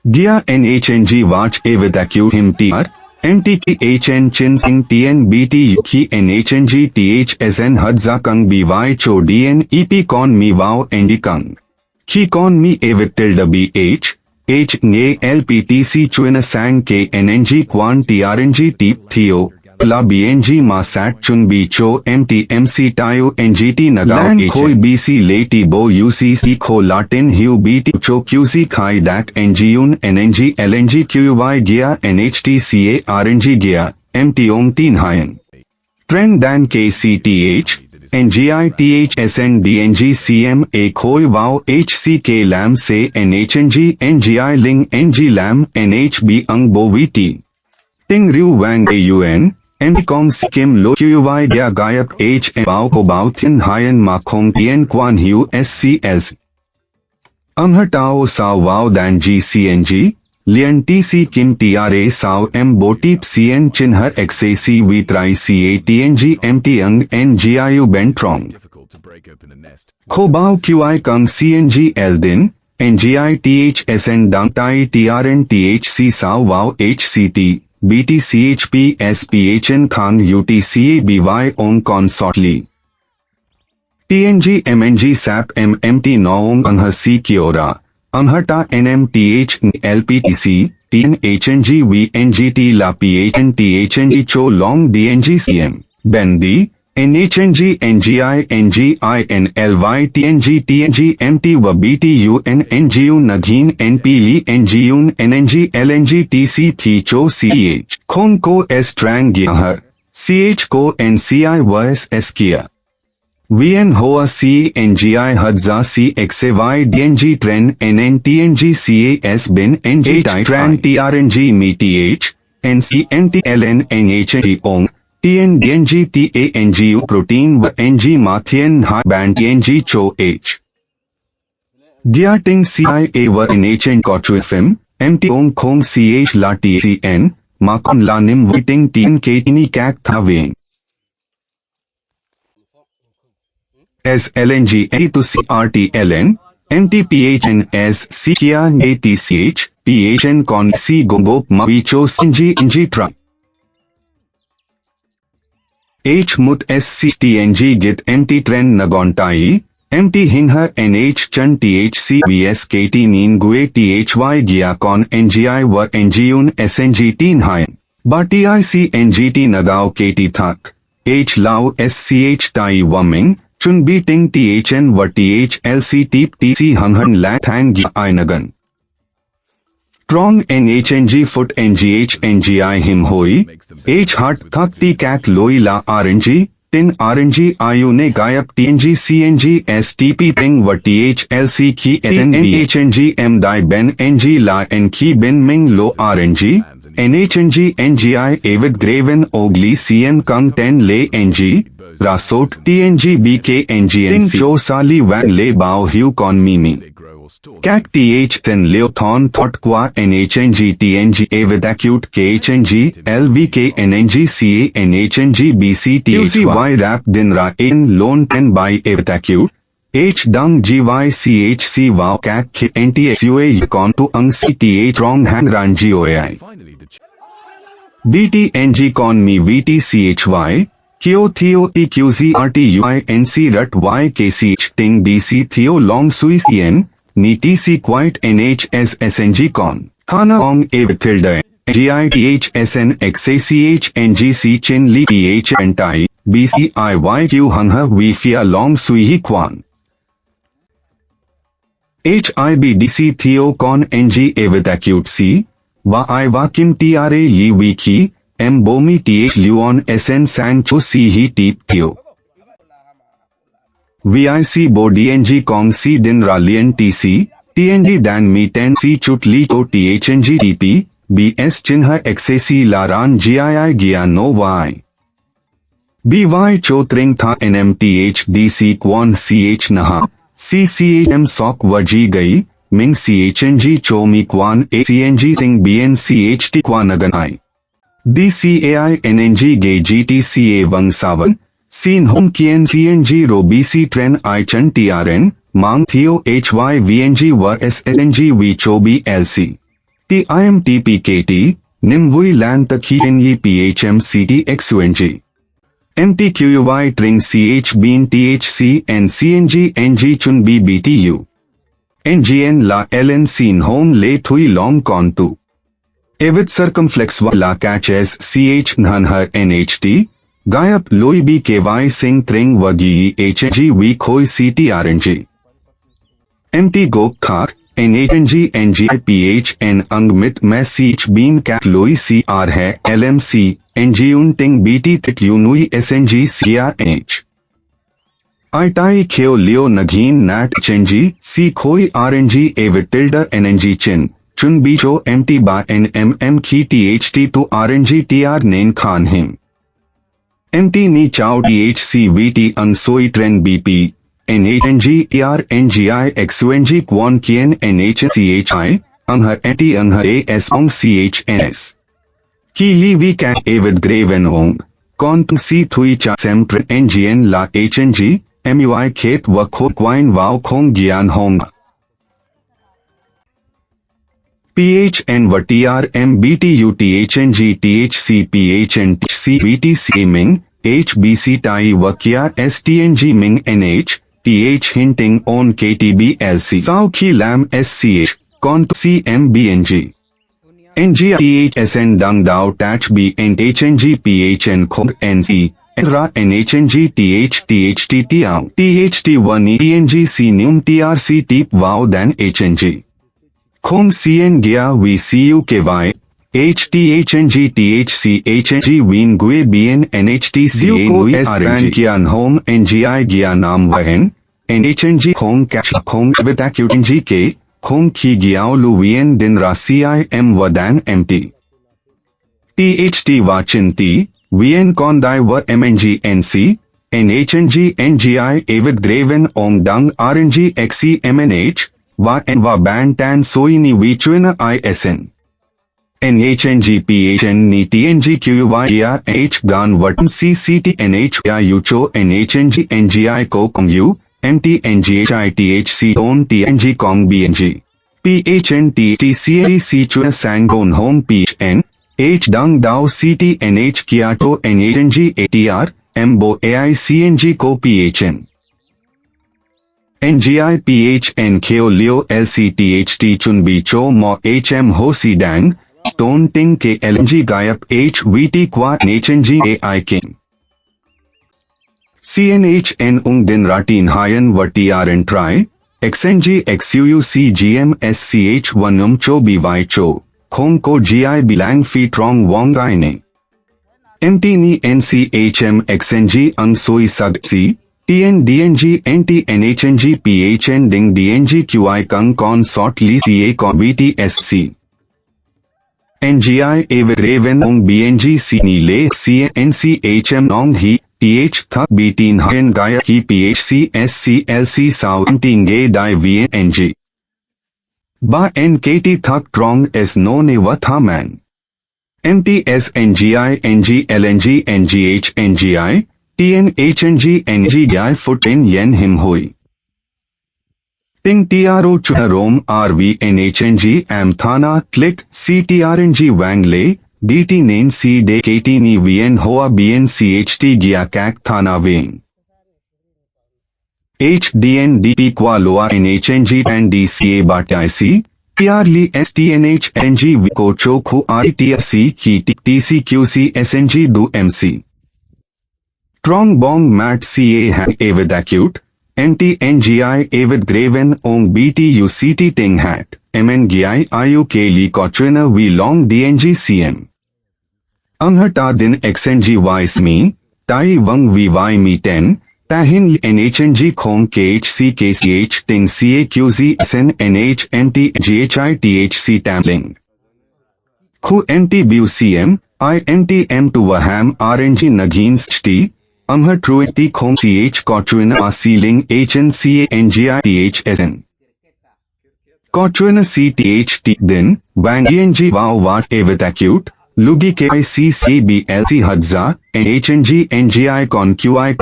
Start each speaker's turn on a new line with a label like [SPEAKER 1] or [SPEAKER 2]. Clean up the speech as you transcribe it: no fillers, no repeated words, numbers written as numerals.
[SPEAKER 1] Gia NHNG watch A with acute him TR, MTKHN Chin Sing TNBT Yuki NHNG THSN Hadza Kang BY Cho DN EP Con Mi Wow ND Kang. Ki Con Mi A with tilde BH, H N LPTC Chuina Sang K NNG Quan TRNG Teep Theo. La BNG Masat Chun Bicho MTMC Tayo NGT Nagao Khoi BC Lati Bo UCC Kho Latin Hu BT Cho QC Khai Dak NGUN NNG LNG QY Gia NHTCA RNG Gia MT Om Teen Hayan Trend Dan KCTH NGI THSN DNG CM A Khoi Wow HCK Lam Se NHNG NGI Ling NG Lam NHB Ang Bo VT Ting Ryu Wang AUN MCOM Sikkim Lo QY Dia Gayap H Bao Ko Bao Thin Hayan Makhong Tien Quan Hu SCLs Amhatao Sao Wow Dan GCNG Lian TC Kim TRA Sao M Botip CN Chinhar XAC Vitrai CA TNG MT Ang NGIU Bentrong Ko Bao QI Kang CNG Eldin NGI THSN Dangtai TRN THC Sao Wow HCT BTCHP SPHN Khang UTCA BY Ong Consortly TNG MNG SAP MMT Noong Angha C Kiora Amhata NMTH LPTC TN HNG VNGT La PHN THNG Cho Long DNG CM Bendi NHNG NGI NGI NLY TNG TNG MT व BTUN NGU Naghin NPE NGUN NNG LNG TC थी चो CH खों को S ट्रैंग गिया CH को NCI व SS किया VN होआ C NGI हद्जा C XAY DNG train NN TNG CAS bin NG ट्रैंग TRNG मी TH NC NT LN NHT ओंग TN DNG TANGU protein व NG माथियन high band TNG चो H Giating CIA व NHN Kochuifim MT ओंग खोंग CH ला TCN माकन ला निम विटिंग TN केटिनी कैक था वेंग S LNG A to CRT LN MT PHN S C किया ने TCH PHN con C गोगोप मवीचो सिंजी इंजी ट्रा H Mut SC TNG Git MT Tren Nagontai MT Hinha NH Chan THC VS KT Nin Gue THY Giacon NGI व NGUN SNG Teen Hayan Ba TIC NGT Nagao KT Thak H Lao SCH Tai Waming Chun Beating THN व THLC Teep TC Hanghan La Thang Gi Nagan Trong NHNG Foot NGH NGI Him Hoi H Hart Thak T Kak Loi La RNG Tin RNG IU Ne Gayap TNG CNG STP Ping व THLC Ki SN NHNG M Dai Ben NG La N Ki Ben Ming Lo RNG NHNG NGI Avid Graven Ogli CN Kang 10 Le NG Rasot TNG BK NGN Jo Sali Van Le Bao Hu Con Mimi Kak TH Ten Leothon Thought Qua NHNG TNG A with acute KHNG LVK NNG CA NHNG BC THY Rap Din Ra In Lone 10 by A with acute H Dung GY CHC Wow Kak K NTSUA Yukon to Ang CTA Trong Hang Ran GOAI BTNG Con Me VTCHY Kyo Theo TQZ RTUI NC Rut YKCH Ting DC Theo Long Suis EN Ni TC Quite NHS SNG Con Khana Ong A with tilde GITH SN XACH NGC Chin Li TH Anti BCIYQ Hangha Wifia Long Sui Quan HIBDC Theo Con NG A with acute C Wa I Wakim TRA Yi Wiki M Bomi TH Luon SN Sancho C He Teep Theo VIC Bo DNG Kong C Din Ralian TC TNG Dan Mi 10 C Chut Li To THNG TP BS Chinha XAC Laran GII Gia No Y BY Cho Tring Tha NMTH DC Quan CH Naha CCHM Sok Waji Gai Ming CHNG Cho Mi Quan ACNG Sing BNCHT Quan Naganai DCAI NNG Gay GTCA Wang Savan Sin Hong Kien CNG Ro BC Tren I Chan TRN Mang Theo HY VNG व SLNG V Cho BLC TIMTPKT, NIMVUI LAN TAKHI PHMCT MTQUY TRING CH BEAN THC and CNG NG CHUN BBTU NGN LA LN SEEN HOME LE THUI LONG CON 2 AVID CIRCUMFLEX LA CATCH S CH NHANHAR NHT GAYAP LOI BKY SING TRING WGI HG V KHOI CTRNG MT GOK KHAR NHNG NGI PHN अंगमित मैं सीच been cat लोई CR है LMC NG उन्टिंग BT तिट यूनुई SNG Siya H आईटाई खेओ लियो नगीन NAT चेंजी सी खोई RNG Avid टिल्डर NNG चिन चुन बीचो MT बा NMM की THT to RNG TR नेन Khan him MT नी चाउ THC VT अंग सोई train BP NHNG ER NGI XUNG Kwon Kien NHCHI Angha NT Angha AS Ong CHNS Ki Yi Vi Kan Avid Graven Ong Kon C Thui Cha Sem Tri NGN La HNG MUI Khet Wakho Kwine Wao Khong Gyan Hong PHN VTR MBTU THNG THC PHN CVT CMing HBC Tai Wakia STNG Ming NH TH hinting on KTB LC Sao Ki Lam SCH Con CMBNG NG THSN Dung Dao Tach B and HNG PHN Khog NC Ra NHNG TH THT Tiao THT1 TNG C Num TRC Deep Wow than HNG Khom CN Gya VCU KY HTHNG THC HNG Wien Gue BN NHT CA Nui SRN Kian Home NGI Gya Nam Wahen NHNG Khong Catch Khong with Acutng K Khong Ki Gyao Lu Wien Din Ra CIM Wadan MT THT Wachin T Wien Kondai Wa MNG NC NHNG NGI Avid Graven Ong Dung RNG XC MNH Wa N Wa Ban Tan Soini Wichuina ISN NHNG PHN Ni TNG QY Ya H Gan Watan CCT NH Ya Yucho NHNG NGI Ko Kong U MT NGHI THC On TNG Kong BNG PHN TCA C Chua Sangon Home PHN H Dung Dao CT NH Kiato NHNG ATR MBO AI CNG Ko PHN NGI PHN Keo Leo LC THT Chun Bicho Mo HM Ho Si Dang Stone Ting K LNG Gayap HVT Kwa NHNG AI King CNHN Ung Din Ratin Hayan Vatiaran Tri XNG XUU CGM SCH Wanum Cho BY Cho Khong Ko GI Bilang Phi Trong Wong Gai Ne MT Ni NCHM XNG Ang Soi Sag C TN DNG NT NHNG PHN Ding DNG QI Kang Kon Sot Li CA Ko BTSC NGI Avid Raven Ong BNG Sini Le CNCHM Nong He TH Thak B3 Hayan Gaya Ki PHC SCLC Sao Tinge Dai VNG Ba NKT Thak Trong S No Ne Wa Tha Man MTS NGI NG LNG NGH NGI TN HNG NG Gyai Foot in Yen Him Hoi Ting TRO Chunarom RV NHNG Am Thana Click CTRNG Wang Le DT Nain C De KT Ni VN Hoa BN CHT Gya Kak Thana Wing HDN DP Kwa Loa NHNG and DCA Batai PR Li STNH NG Viko Choku RTFC Ki TCQC SNG Du MC Trong Bong Mat CA Hang Avid Acute MT NGI Avid Graven Ong BT UCT Ting Hat MN GI IUK Li Kotrina V Long DNG CM Anghata Din XNG Wise Me Tai Wang VY Me 10 Tahin NHNG Khong KHC KCH Ting CAQZ SN NH MT GHI THC Tamling Khu MT Bu CM IMT M to Waham RNG Nagins T Amha Truity Khong CH Kotruina Asiling HNCA NGI THSN Kotruina CTHT Din Wang ENG Wow Wat Avid Acute Lugi KICCBLC Hadza NHNG NGI Con QI